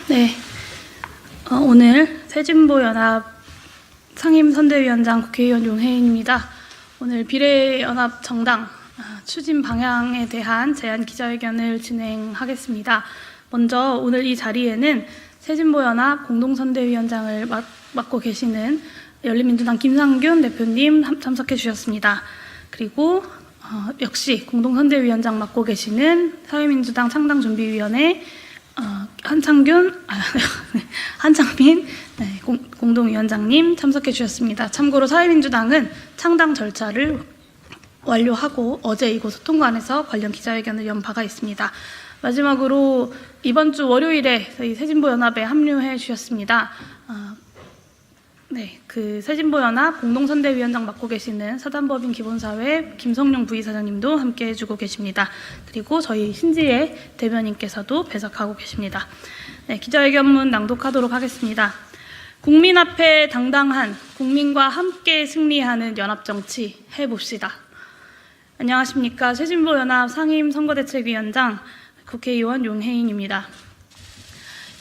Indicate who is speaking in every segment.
Speaker 1: 네, 오늘 새진보연합 상임선대위원장 국회의원 용혜인입니다. 오늘 비례연합 정당 추진 방향에 대한 제안 기자회견을 진행하겠습니다. 먼저 오늘 이 자리에는 새진보연합 공동선대위원장을 맡고 계시는 열린민주당 김상균 대표님 참석해 주셨습니다. 그리고 역시 공동선대위원장 맡고 계시는 사회민주당 창당준비위원회 한창민 공동위원장님 참석해 주셨습니다. 참고로 사회민주당은 창당 절차를 완료하고 어제 이곳 소통관에서 관련 기자회견을 연 바가 있습니다. 마지막으로 이번 주 월요일에 저희 새진보연합에 합류해 주셨습니다. 새진보연합 공동선대위원장 맡고 계시는 사단법인 기본사회 김성룡 부의사장님도 함께 해주고 계십니다. 그리고 저희 신지혜 대변인께서도 배석하고 계십니다. 기자회견문 낭독하도록 하겠습니다. 국민 앞에 당당한 국민과 함께 승리하는 연합정치 해봅시다. 안녕하십니까. 새진보연합 상임선거대책위원장 국회의원 용혜인입니다.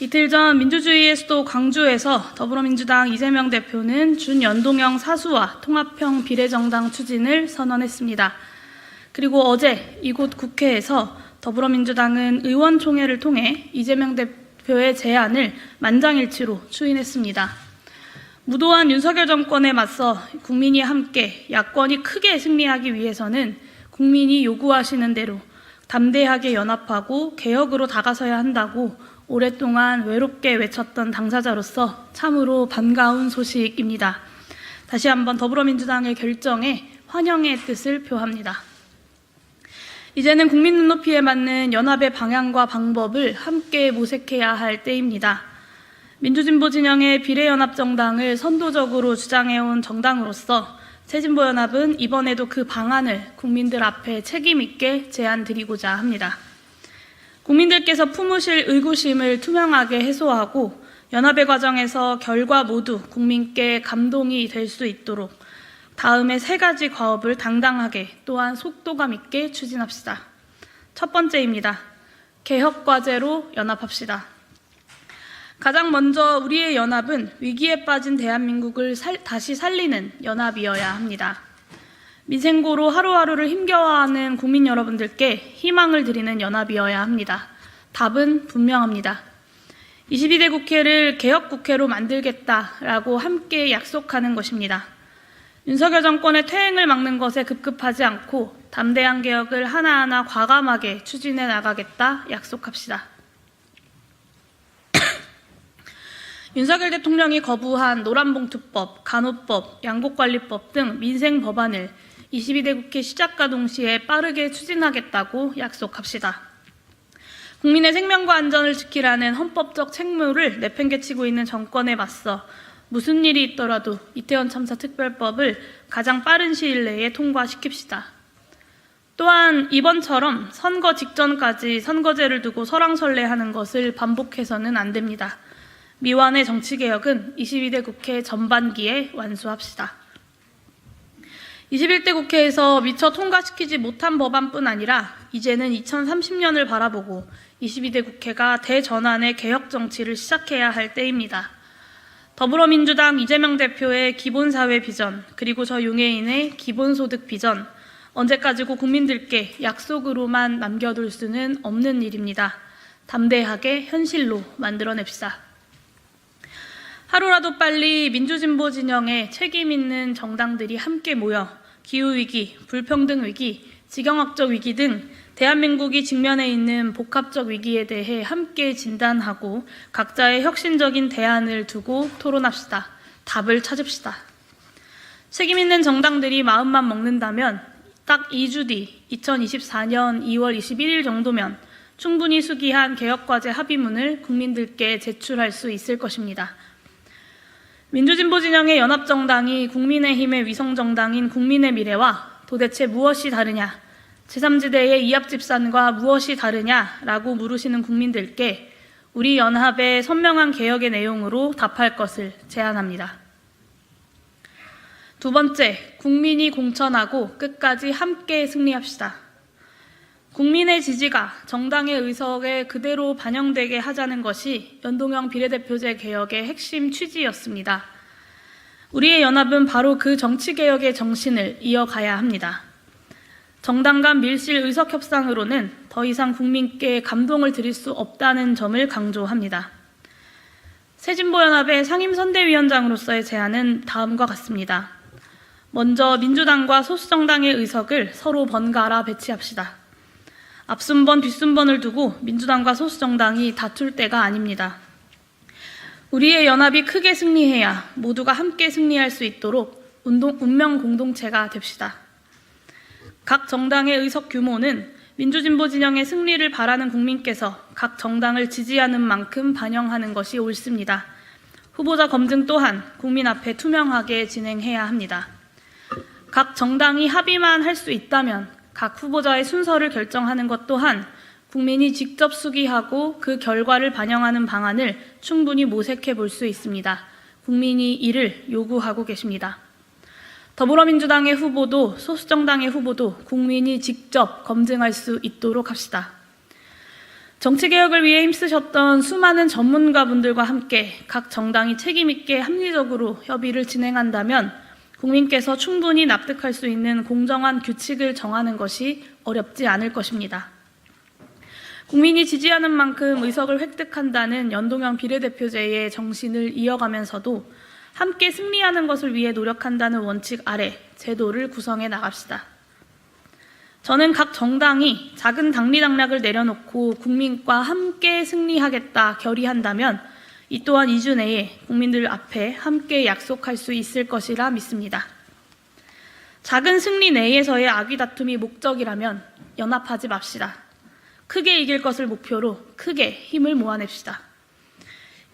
Speaker 1: 이틀 전 민주주의의 수도 광주에서 더불어민주당 이재명 대표는 준연동형 사수와 통합형 비례정당 추진을 선언했습니다. 그리고 어제 이곳 국회에서 더불어민주당은 의원총회를 통해 이재명 대표의 제안을 만장일치로 추인했습니다. 무도한 윤석열 정권에 맞서 국민이 함께 야권이 크게 승리하기 위해서는 국민이 요구하시는 대로 담대하게 연합하고 개혁으로 다가서야 한다고 오랫동안 외롭게 외쳤던 당사자로서 참으로 반가운 소식입니다. 다시 한번 더불어민주당의 결정에 환영의 뜻을 표합니다. 이제는 국민 눈높이에 맞는 연합의 방향과 방법을 함께 모색해야 할 때입니다. 민주진보 진영의 비례연합정당을 선도적으로 주장해온 정당으로서 새진보연합은 이번에도 그 방안을 국민들 앞에 책임있게 제안드리고자 합니다. 국민들께서 품으실 의구심을 투명하게 해소하고 연합의 과정에서 결과 모두 국민께 감동이 될 수 있도록 다음에 3가지 과업을 당당하게 또한 속도감 있게 추진합시다. 첫 번째입니다. 개혁과제로 연합합시다. 가장 먼저 우리의 연합은 위기에 빠진 대한민국을 다시 살리는 연합이어야 합니다. 민생고로 하루하루를 힘겨워하는 국민 여러분들께 희망을 드리는 연합이어야 합니다. 답은 분명합니다. 22대 국회를 개혁국회로 만들겠다라고 함께 약속하는 것입니다. 윤석열 정권의 퇴행을 막는 것에 급급하지 않고 담대한 개혁을 하나하나 과감하게 추진해 나가겠다 약속합시다. 윤석열 대통령이 거부한 노란봉투법, 간호법, 양곡관리법 등 민생 법안을 22대 국회 시작과 동시에 빠르게 추진하겠다고 약속합시다. 국민의 생명과 안전을 지키라는 헌법적 책무를 내팽개치고 있는 정권에 맞서 무슨 일이 있더라도 이태원 참사 특별법을 가장 빠른 시일 내에 통과시킵시다. 또한 이번처럼 선거 직전까지 선거제를 두고 설왕설래하는 것을 반복해서는 안 됩니다. 미완의 정치개혁은 22대 국회 전반기에 완수합시다. 21대 국회에서 미처 통과시키지 못한 법안뿐 아니라 이제는 2030년을 바라보고 22대 국회가 대전환의 개혁 정치를 시작해야 할 때입니다. 더불어민주당 이재명 대표의 기본사회 비전, 그리고 저 용혜인의 기본소득 비전, 언제까지고 국민들께 약속으로만 남겨둘 수는 없는 일입니다. 담대하게 현실로 만들어냅시다. 하루라도 빨리 민주진보 진영의 책임 있는 정당들이 함께 모여 기후위기, 불평등위기, 지경학적 위기 등 대한민국이 직면해 있는 복합적 위기에 대해 함께 진단하고 각자의 혁신적인 대안을 두고 토론합시다. 답을 찾읍시다. 책임 있는 정당들이 마음만 먹는다면 딱 2주 뒤 2024년 2월 21일 정도면 충분히 수기한 개혁과제 합의문을 국민들께 제출할 수 있을 것입니다. 민주진보 진영의 연합정당이 국민의힘의 위성정당인 국민의 미래와 도대체 무엇이 다르냐, 제3지대의 이합집산과 무엇이 다르냐라고 물으시는 국민들께 우리 연합의 선명한 개혁의 내용으로 답할 것을 제안합니다. 두 번째, 국민이 공천하고 끝까지 함께 승리합시다. 국민의 지지가 정당의 의석에 그대로 반영되게 하자는 것이 연동형 비례대표제 개혁의 핵심 취지였습니다. 우리의 연합은 바로 그 정치개혁의 정신을 이어가야 합니다. 정당 간 밀실 의석 협상으로는 더 이상 국민께 감동을 드릴 수 없다는 점을 강조합니다. 새진보연합의 상임선대위원장으로서의 제안은 다음과 같습니다. 먼저 민주당과 소수정당의 의석을 서로 번갈아 배치합시다. 앞순번, 뒷순번을 두고 민주당과 소수정당이 다툴 때가 아닙니다. 우리의 연합이 크게 승리해야 모두가 함께 승리할 수 있도록 운명 공동체가 됩시다. 각 정당의 의석 규모는 민주진보 진영의 승리를 바라는 국민께서 각 정당을 지지하는 만큼 반영하는 것이 옳습니다. 후보자 검증 또한 국민 앞에 투명하게 진행해야 합니다. 각 정당이 합의만 할 수 있다면 각 후보자의 순서를 결정하는 것 또한 국민이 직접 수기하고 그 결과를 반영하는 방안을 충분히 모색해 볼 수 있습니다. 국민이 이를 요구하고 계십니다. 더불어민주당의 후보도 소수정당의 후보도 국민이 직접 검증할 수 있도록 합시다. 정치개혁을 위해 힘쓰셨던 수많은 전문가분들과 함께 각 정당이 책임있게 합리적으로 협의를 진행한다면 국민께서 충분히 납득할 수 있는 공정한 규칙을 정하는 것이 어렵지 않을 것입니다. 국민이 지지하는 만큼 의석을 획득한다는 연동형 비례대표제의 정신을 이어가면서도 함께 승리하는 것을 위해 노력한다는 원칙 아래 제도를 구성해 나갑시다. 저는 각 정당이 작은 당리당략을 내려놓고 국민과 함께 승리하겠다 결의한다면 이 또한 2주 내에 국민들 앞에 함께 약속할 수 있을 것이라 믿습니다. 작은 승리 내에서의 악의 다툼이 목적이라면 연합하지 맙시다. 크게 이길 것을 목표로 크게 힘을 모아냅시다.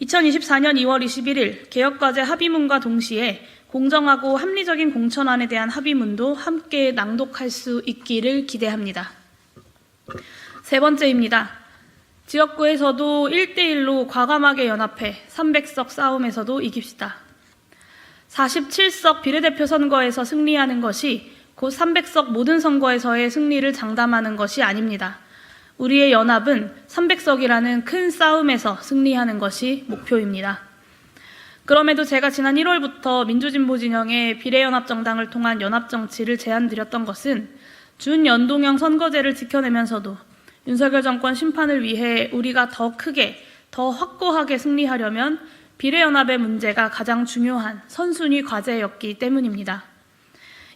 Speaker 1: 2024년 2월 21일 개혁과제 합의문과 동시에 공정하고 합리적인 공천안에 대한 합의문도 함께 낭독할 수 있기를 기대합니다. 세 번째입니다. 지역구에서도 1대1로 과감하게 연합해 300석 싸움에서도 이깁시다. 47석 비례대표 선거에서 승리하는 것이 곧 300석 모든 선거에서의 승리를 장담하는 것이 아닙니다. 우리의 연합은 300석이라는 큰 싸움에서 승리하는 것이 목표입니다. 그럼에도 제가 지난 1월부터 민주진보 진영의 비례연합정당을 통한 연합정치를 제안드렸던 것은 준연동형 선거제를 지켜내면서도 윤석열 정권 심판을 위해 우리가 더 크게, 더 확고하게 승리하려면 비례연합의 문제가 가장 중요한 선순위 과제였기 때문입니다.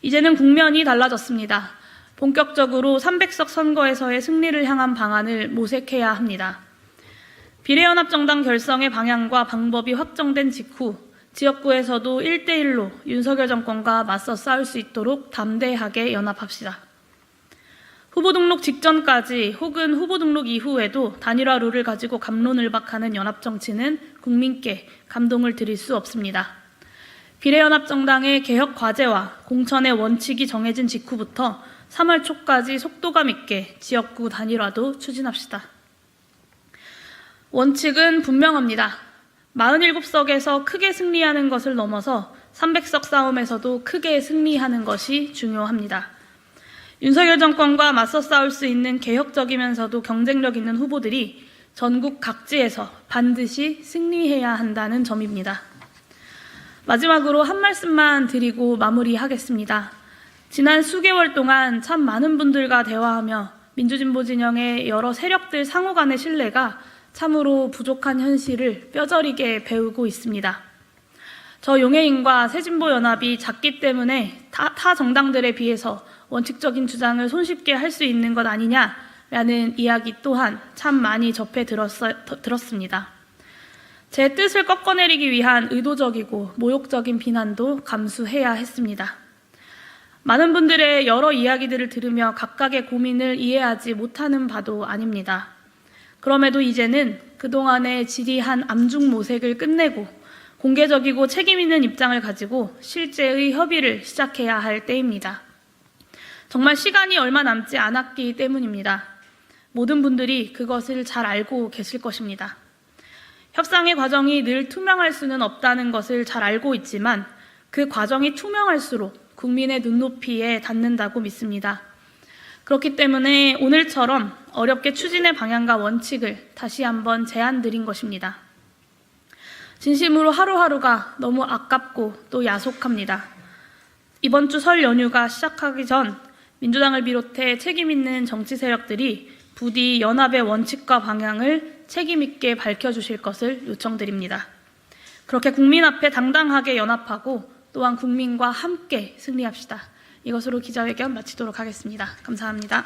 Speaker 1: 이제는 국면이 달라졌습니다. 본격적으로 300석 선거에서의 승리를 향한 방안을 모색해야 합니다. 비례연합정당 결성의 방향과 방법이 확정된 직후 지역구에서도 1대1로 윤석열 정권과 맞서 싸울 수 있도록 담대하게 연합합시다. 후보 등록 직전까지 혹은 후보 등록 이후에도 단일화 룰을 가지고 갑론을박하는 연합정치는 국민께 감동을 드릴 수 없습니다. 비례연합정당의 개혁 과제와 공천의 원칙이 정해진 직후부터 3월 초까지 속도감 있게 지역구 단일화도 추진합시다. 원칙은 분명합니다. 47석에서 크게 승리하는 것을 넘어서 300석 싸움에서도 크게 승리하는 것이 중요합니다. 윤석열 정권과 맞서 싸울 수 있는 개혁적이면서도 경쟁력 있는 후보들이 전국 각지에서 반드시 승리해야 한다는 점입니다. 마지막으로 한 말씀만 드리고 마무리하겠습니다. 지난 수개월 동안 참 많은 분들과 대화하며 민주진보 진영의 여러 세력들 상호 간의 신뢰가 참으로 부족한 현실을 뼈저리게 배우고 있습니다. 저 용해인과 새진보연합이 작기 때문에 타 정당들에 비해서 원칙적인 주장을 손쉽게 할 수 있는 것 아니냐라는 이야기 또한 참 많이 접해 들었습니다. 제 뜻을 꺾어내리기 위한 의도적이고 모욕적인 비난도 감수해야 했습니다. 많은 분들의 여러 이야기들을 들으며 각각의 고민을 이해하지 못하는 바도 아닙니다. 그럼에도 이제는 그동안의 지리한 암중 모색을 끝내고 공개적이고 책임있는 입장을 가지고 실제의 협의를 시작해야 할 때입니다. 정말 시간이 얼마 남지 않았기 때문입니다. 모든 분들이 그것을 잘 알고 계실 것입니다. 협상의 과정이 늘 투명할 수는 없다는 것을 잘 알고 있지만 그 과정이 투명할수록 국민의 눈높이에 닿는다고 믿습니다. 그렇기 때문에 오늘처럼 어렵게 추진의 방향과 원칙을 다시 한번 제안드린 것입니다. 진심으로 하루하루가 너무 아깝고 또 야속합니다. 이번 주 설 연휴가 시작하기 전 민주당을 비롯해 책임 있는 정치 세력들이 부디 연합의 원칙과 방향을 책임 있게 밝혀주실 것을 요청드립니다. 그렇게 국민 앞에 당당하게 연합하고 또한 국민과 함께 승리합시다. 이것으로 기자회견 마치도록 하겠습니다. 감사합니다.